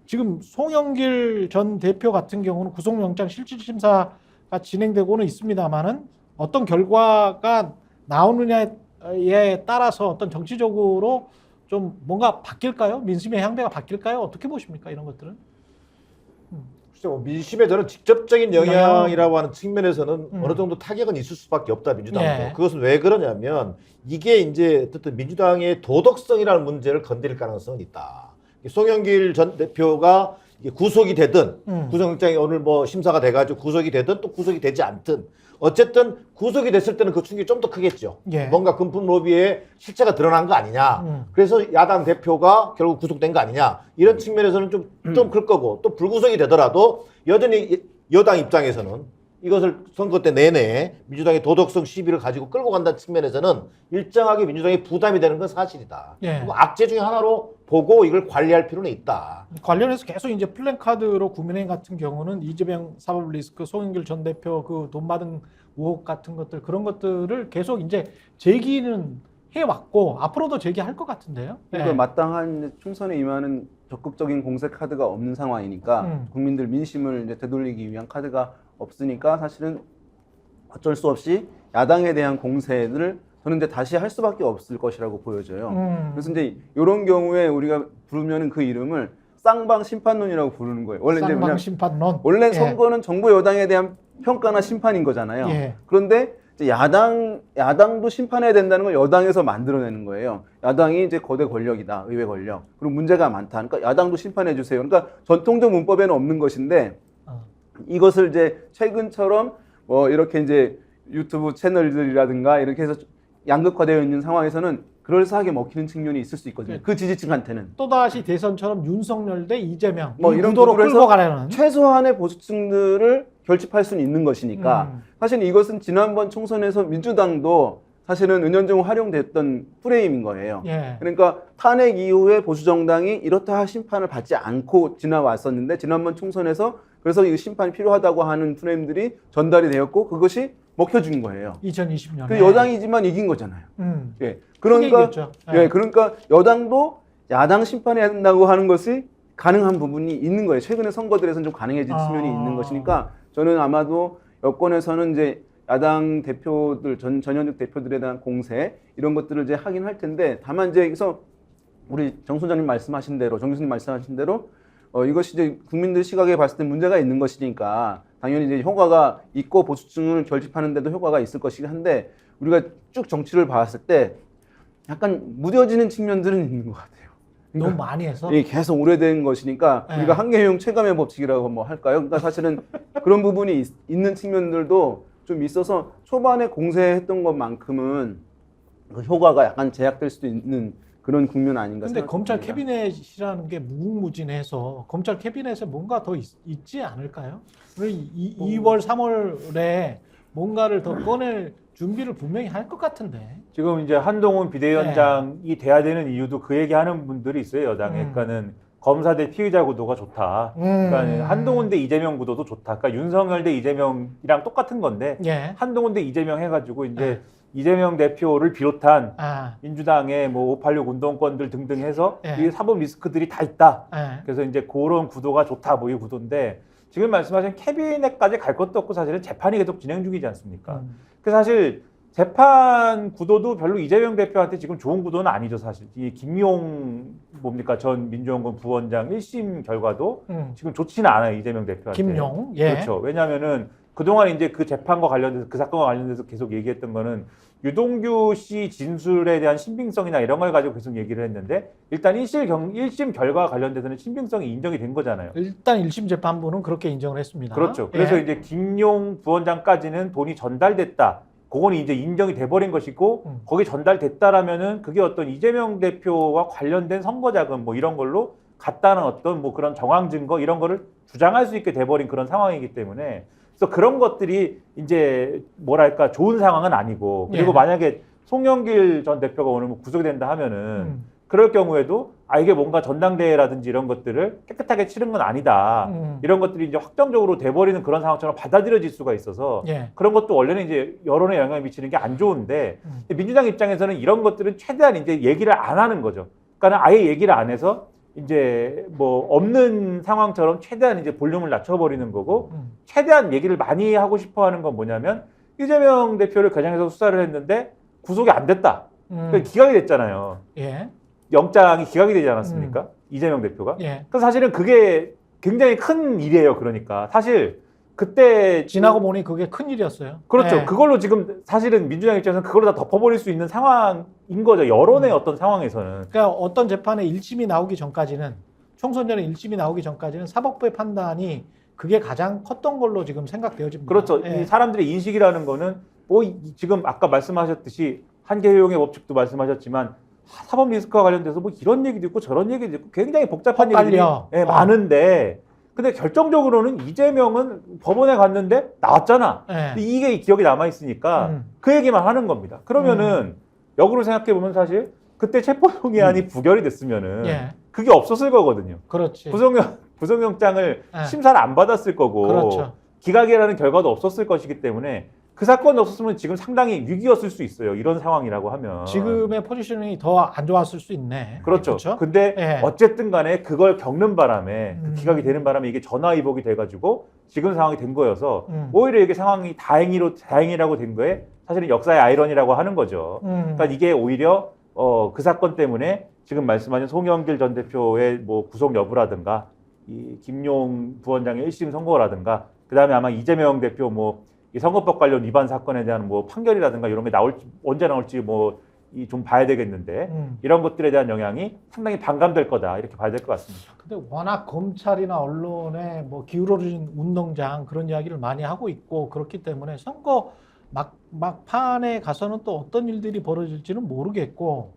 지금 송영길 전 대표 같은 경우는 구속영장 실질심사가 진행되고는 있습니다만은 어떤 결과가 나오느냐에 따라서 어떤 정치적으로 좀 뭔가 바뀔까요? 민심의 향배가 바뀔까요? 어떻게 보십니까? 이런 것들은? 글쎄 뭐 민심에 저는 직접적인 영향이라고 하는 측면에서는 어느 정도 타격은 있을 수밖에 없다, 민주당도. 예. 그것은 왜 그러냐면 이게 이제 어쨌든 민주당의 도덕성이라는 문제를 건드릴 가능성은 있다. 송영길 전 대표가 이게 구속이 되든 구속영장이 오늘 뭐 심사가 돼가지고 구속이 되든 또 구속이 되지 않든 어쨌든 구속이 됐을 때는 그 충격이 좀 더 크겠죠. 예. 뭔가 금품 로비의 실체가 드러난 거 아니냐. 그래서 야당 대표가 결국 구속된 거 아니냐. 이런 측면에서는 좀 클 거고 또 불구속이 되더라도 여전히 여당 입장에서는 이것을 선거 때 내내 민주당의 도덕성 시비를 가지고 끌고 간다는 측면에서는 일정하게 민주당이 부담이 되는 건 사실이다. 예. 뭐 악재 중에 하나로 보고 이걸 관리할 필요는 있다. 관련해서 계속 이제 플랜카드로 국민의힘 같은 경우는 이재명 사법 리스크, 송영길 전 대표 그 돈 받은 의혹 같은 것들 그런 것들을 계속 이제 제기는 해왔고 앞으로도 제기할 것 같은데요. 그러니까 마땅한 총선에 임하는 적극적인 공세 카드가 없는 상황이니까 국민들 민심을 이제 되돌리기 위한 카드가 없으니까 사실은 어쩔 수 없이 야당에 대한 공세를 저는 이제 다시 할 수밖에 없을 것이라고 보여져요. 그래서 이제 이런 경우에 우리가 부르면 그 이름을 쌍방 심판론이라고 부르는 거예요. 원래 이제 쌍방 심판론. 원래 예. 선거는 정부 여당에 대한 평가나 심판인 거잖아요. 예. 그런데 이제 야당도 심판해야 된다는 걸 여당에서 만들어내는 거예요. 야당이 이제 거대 권력이다, 의회 권력. 그리고 문제가 많다. 그러니까 야당도 심판해 주세요. 그러니까 전통적 문법에는 없는 것인데 이것을 이제 최근처럼 뭐 이렇게 이제 유튜브 채널들이라든가 이렇게 해서 양극화되어 있는 상황에서는 그럴싸하게 먹히는 측면이 있을 수 있거든요. 그 지지층한테는. 또다시 대선처럼 윤석열 대 이재명 뭐 이 이런 구도로 구도로 끌고 해서 가려는 최소한의 보수층들을 결집할 수는 있는 것이니까 사실 이것은 지난번 총선에서 민주당도 사실은 은연중 활용됐던 프레임인 거예요. 예. 그러니까 탄핵 이후에 보수정당이 이렇다 할 심판을 받지 않고 지나왔었는데 지난번 총선에서 그래서 이 심판이 필요하다고 하는 프레임들이 전달이 되었고 그것이 먹혀준 거예요. 2020년에 그 여당이지만 이긴 거잖아요. 예. 그러니까 이겼죠. 예. 예, 그러니까 여당도 야당 심판해야 된다고 하는 것이 가능한 부분이 있는 거예요. 최근에 선거들에서는 좀 가능해진 측면이 있는 것이니까 저는 아마도 여권에서는 이제 야당 대표들 전현직 대표들에 대한 공세 이런 것들을 이제 하긴 할 텐데 다만 이제 여기서 우리 정 소장님 말씀하신 대로 정 교수님 말씀하신 대로 이것이 이제 국민들 시각에 봤을 때 문제가 있는 것이니까 당연히 이제 효과가 있고 보수층을 결집하는 데도 효과가 있을 것이긴 한데 우리가 쭉 정치를 봤을 때 약간 무뎌지는 측면들은 있는 것 같아요. 너무 많이 해서 예, 계속 오래된 것이니까 네. 우리가 한계효용 체감의 법칙이라고 뭐 할까요? 그러니까 사실은 그런 부분이 있는 측면들도 좀 있어서 초반에 공세했던 것만큼은 그 효과가 약간 제약될 수도 있는 그런 국면 아닌가 근데 생각합니다. 검찰 캐비넷이라는 게 무궁무진해서 검찰 캐비넷에 뭔가 더 있지 않을까요? 2월, 3월에 뭔가를 더 꺼낼 준비를 분명히 할 것 같은데. 지금 이제 한동훈 비대위원장이 돼야 되는 이유도 그 얘기하는 분들이 있어요, 여당에. 그러니까는 검사 대 피의자 구도가 좋다. 그러니까 한동훈 대 이재명 구도도 좋다. 그러니까 윤석열 대 이재명이랑 똑같은 건데 예. 한동훈 대 이재명 해가지고 이제 이재명 대표를 비롯한 민주당의 뭐 586 운동권들 등등 해서 이 사법 리스크들이 다 있다. 그래서 이제 그런 구도가 좋다, 뭐 이 구도인데 지금 말씀하신 캐비넷까지 갈 것도 없고 사실은 재판이 계속 진행 중이지 않습니까? 그래서 사실 재판 구도도 별로 이재명 대표한테 지금 좋은 구도는 아니죠, 사실. 이 김용 전 민주연구원 부원장 1심 결과도 지금 좋지는 않아요, 이재명 대표한테. 김용, 예. 그렇죠. 왜냐하면은 그동안 이제 그 재판과 관련돼서 그 사건과 관련돼서 계속 얘기했던 거는 유동규 씨 진술에 대한 신빙성이나 이런 걸 가지고 계속 얘기를 했는데 일단 1심 결과와 관련돼서는 신빙성이 인정이 된 거잖아요. 일단 1심 재판부는 그렇게 인정을 했습니다. 그렇죠. 그래서 예. 이제 김용 부원장까지는 돈이 전달됐다. 그거는 이제 인정이 돼버린 것이고 거기 전달됐다라면은 그게 어떤 이재명 대표와 관련된 선거자금 뭐 이런 걸로 갔다는 어떤 뭐 그런 정황 증거 이런 거를 주장할 수 있게 돼버린 그런 상황이기 때문에 그래서 그런 것들이 이제 뭐랄까 좋은 상황은 아니고 그리고 만약에 송영길 전 대표가 오늘 뭐 구속이 된다 하면은 그럴 경우에도 이게 뭔가 전당대회라든지 이런 것들을 깨끗하게 치른 건 아니다. 이런 것들이 이제 확정적으로 돼버리는 그런 상황처럼 받아들여질 수가 있어서 그런 것도 원래는 이제 여론에 영향을 미치는 게 안 좋은데 민주당 입장에서는 이런 것들은 최대한 이제 얘기를 안 하는 거죠. 그러니까 아예 얘기를 안 해서 이제 뭐 없는 상황처럼 최대한 이제 볼륨을 낮춰버리는 거고 최대한 얘기를 많이 하고 싶어 하는 건 뭐냐면 이재명 대표를 겨냥해서 수사를 했는데 구속이 안 됐다. 그러니까 기각이 됐잖아요. 예. 영장이 기각이 되지 않았습니까? 이재명 대표가. 예. 그래서 사실은 그게 굉장히 큰 일이에요. 그러니까 사실 그때 지나고 보니 그게 큰 일이었어요. 그렇죠. 예. 그걸로 지금 사실은 민주당 입장에서는 그걸로 다 덮어버릴 수 있는 상황인 거죠. 여론의 어떤 상황에서는. 그러니까 어떤 재판에 1심이 나오기 전까지는 총선 전에 1심이 나오기 전까지는 사법부의 판단이 그게 가장 컸던 걸로 지금 생각되어집니다. 그렇죠. 예. 이 사람들의 인식이라는 거는 뭐 지금 아까 말씀하셨듯이 한계효용의 법칙도 말씀하셨지만 사법 리스크와 관련돼서 뭐 이런 얘기도 있고 저런 얘기도 있고 굉장히 복잡한 얘기들이 헷갈려. 예, 많은데 근데 결정적으로는 이재명은 법원에 갔는데 나왔잖아. 예. 이게 기억이 남아 있으니까 그 얘기만 하는 겁니다. 그러면은 역으로 생각해 보면 사실 그때 체포동의안이 부결이 됐으면은 예. 그게 없었을 거거든요. 그렇지. 구속영장을 예. 심사를 안 받았을 거고 그렇죠. 기각이라는 결과도 없었을 것이기 때문에 그 사건이 없었으면 지금 상당히 위기였을 수 있어요. 이런 상황이라고 하면. 지금의 포지셔닝이 더 안 좋았을 수 있네. 그렇죠. 그렇죠? 근데 예. 어쨌든 간에 그걸 겪는 바람에 그 음. 기각이 되는 바람에 이게 전화위복이 돼가지고 지금 상황이 된 거여서 오히려 이게 상황이 다행이라고 된 거에 사실은 역사의 아이러니라고 하는 거죠. 그러니까 이게 오히려 그 사건 때문에 지금 말씀하신 송영길 전 대표의 뭐 구속 여부라든가 이 김용 부원장의 1심 선고라든가 그다음에 아마 이재명 대표 뭐 이 선거법 관련 위반 사건에 대한 뭐 판결이라든가 이런 게 나올지 언제 나올지 뭐 좀 봐야 되겠는데 이런 것들에 대한 영향이 상당히 반감될 거다 이렇게 봐야 될 것 같습니다. 근데 워낙 검찰이나 언론에 뭐 기울어진 운동장 그런 이야기를 많이 하고 있고 그렇기 때문에 선거 막판에 가서는 또 어떤 일들이 벌어질지는 모르겠고